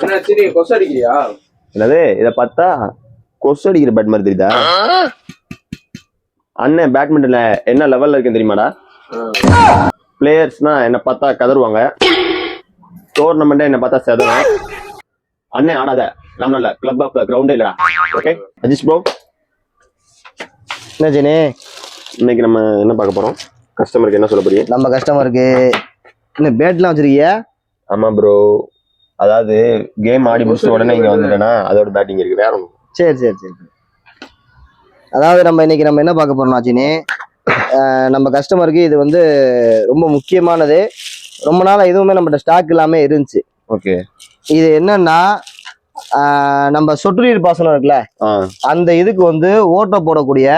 சரி கொசு அடிக்கிறியா? என்னது இதை பார்த்தா கொசு அடிக்கிற பேட் மாதிரி தெரியுதா? அண்ணன் பேட்மிண்டன்ல என்ன லெவல்ல இருக்குன்னு தெரியுமாடா? பிளேயர்ஸ்னா என்ன பார்த்தா கதறுவாங்க, டோர்னமெண்ட் என்ன பார்த்தா செதறும். அண்ணன் ஆடாத நம்மள கிளப் ஆஃப் கிரவுண்டே இல்லடா. ஓகே அஜிஷ் ப்ரோ, என்ன ஜெனி இன்னைக்கு நம்ம என்ன பார்க்க போறோம்? கஸ்டமருக்கு என்ன சொல்ல போறீங்க? நம்ம கஸ்டமருக்கு இந்த பேட்லாம் வச்சிருக்கியா? ஆமா ப்ரோ, அதாவது கேம் ஆடி முடிச்ச உடனே இங்க வந்துட்டேன்னா அதோட பேட்டிங் இருக்கு, வேற ஒன்றும். சரி சரி சரி. அதாவது இன்னைக்கு நம்ம என்ன பார்க்க போறோம் ஆச்சினே, நம்ம கஸ்டமருக்கு இது வந்து ரொம்ப முக்கியமானது. ரொம்ப நாளா எதுவுமே நம்மகிட்ட ஸ்டாக் இல்லாம இருந்துச்சு. ஓகே, இது என்னன்னா நம்ம சொட்டு நீர் பாசனம் இருக்குல்ல, அந்த இதுக்கு வந்து ஓட்ட போடக்கூடிய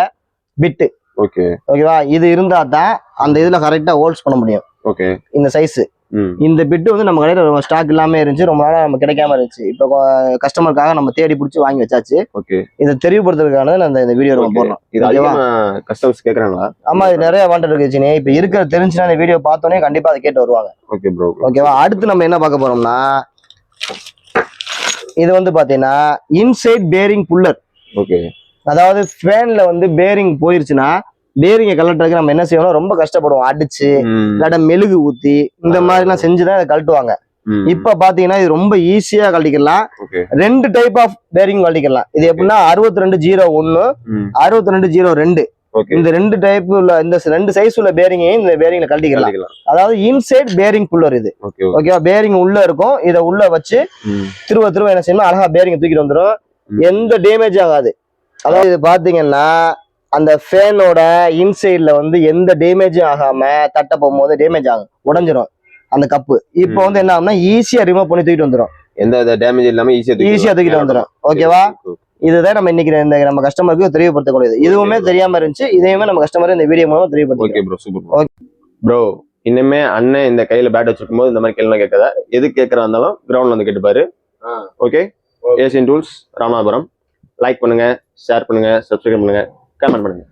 பிட்டு. ஓகே ஓகேவா, இது இருந்தா தான் அந்த இதுல கரெக்டா ஹோல்ஸ் பண்ண முடியும். ஓகே, இந்த சைஸ் இந்த பிட்டு வந்து நம்ம கடையில ரொம்ப ஸ்டாக் இல்லாம இருந்துச்சு, ரொம்ப நாளா நம்ம கிடைக்காம இருந்துச்சு. இப்போ கஸ்டமருக்காக நம்ம தேடி பிடிச்சி வாங்கி வச்சாச்சு. ஓகே, இதை தெளிவுபடுத்துறதுக்கான இந்த வீடியோ நம்ம போடுறோம். இது அதிகமா கஸ்டமர்ஸ் கேக்குறாங்களா? ஆமா, இது நிறைய வாண்டட் இருக்குச்சுனே. இப்ப இருக்கிற தெரிஞ்சுன்னா இந்த வீடியோ பார்த்தோன்னே கண்டிப்பா அதை கேட்டு வருவாங்க. Okay bro. ஓகேவா, அடுத்து நம்ம என்ன பார்க்க போறோம்னா, இது வந்து பாத்தீங்கன்னா இன்சைட் பேரிங் புல்லர். ஓகே, அதாவது ஃபேன்ல வந்து பேரிங் போயிருச்சுன்னா பேரிங்கை கலட்டுறதுக்கு நம்ம என்ன செய்யணும், ரொம்ப கஷ்டப்படுவோம். அடிச்சு இல்லாட்ட மெழுகு ஊத்தி இந்த மாதிரி எல்லாம் செஞ்சுதான் அதை கழட்டுவாங்க. இப்ப பாத்தீங்கன்னா இது ரொம்ப ஈஸியா கழட்டிக்கலாம். 2 டைப் ஆஃப் பேரிங் கழட்டிக்கலாம். இது எப்படின்னா 6201 6202 இந்த 2 டைப் உள்ள இந்த 2 சைஸ் உள்ள பேரிங்கையும் இந்த பேரிங்ல கழட்டிக்கலாம். அதாவது இன்சைட் பேரிங் புல்லர் இது. ஓகேவா, பேரிங் உள்ள இருக்கும். இதை உள்ள வச்சு திரும்ப என்ன செய்யணும், அழகா பேரிங் தூக்கிட்டு வந்துடும், எந்த டேமேஜ் ஆகாது. அதாவது இது பாத்தீங்கன்னா அந்த ஃபேனோட இன்சைட்ல வந்து எந்த டேமேஜும் ஆகாம தட்ட போகும்போது டேமேஜ் ஆகும், உடஞ்சிரும் அந்த கப்பு. இப்போ வந்து என்ன ஆகும்னா ஈஸியா ரிமூவ் பண்ணி தூக்கிட்டு வந்துடும், எந்த டேமேஜ் இல்லாம ஈஸியா தூக்கிட்டு வந்துடும். ஓகேவா, இதுதான் நம்ம இன்னைக்கு நம்ம கஸ்டமருக்கு தெரியப்படுத்தக்கூடியது. இதுவுமே தெரியாம இருந்துச்சு, இதையுமே நம்ம கஸ்டமர் இந்த வீடியோ மூலம் தெரியப்படுத்தும். Okay bro, super. Okay bro, இனிமே அண்ணன் இந்த கையில பேட் வச்சிருக்கும் போது இந்த மாதிரி கேள்வி கேட்காத, எது கேட்கறா இருந்தாலும் கிரவுண்ட்ல வந்து கேட்டுப்பாரு. Okay, Asian tools Ramanathapuram. Like பண்ணுங்க, ஷேர் பண்ணுங்க, சப்ஸ்கிரைப் பண்ணுங்க, கமெண்ட் பண்ணுங்க.